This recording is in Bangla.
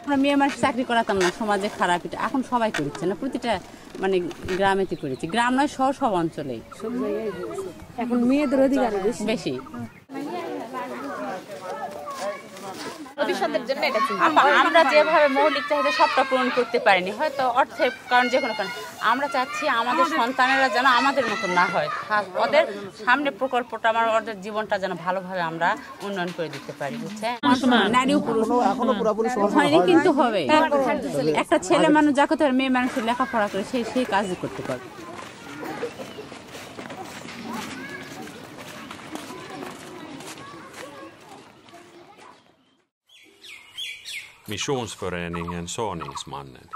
আমরা মেয়ে মানুষ চাকরি করাতাম না, সমাজে খারাপ, এটা এখন সবাই করছে না, প্রতিটা মানে গ্রামেতে করেছে, গ্রাম নয় সব অঞ্চলেই এখন মেয়েদের অধিকার বেশি। আমরা যেভাবে মৌলিক চাহিদা সবটা পূরণ করতে পারিনি, হয়তো অর্থের কারণ, যে কোনো কারণ। আমরা চাচ্ছি আমাদের সন্তানেরা যেন আমাদের মতো না হয়, ওদের সামনে প্রকল্পটা, ওদের জীবনটা যেন ভালোভাবে আমরা উন্নয়ন করে দিতে পারি, বুঝছেন? নারী ও পুরুষ হয়নি, কিন্তু হবে। একটা ছেলে মানুষ যা করতে পারে, মেয়ে মানুষের লেখাপড়া করে সেই কাজই করতে পারবে। Missionsföreningen Såningsmannen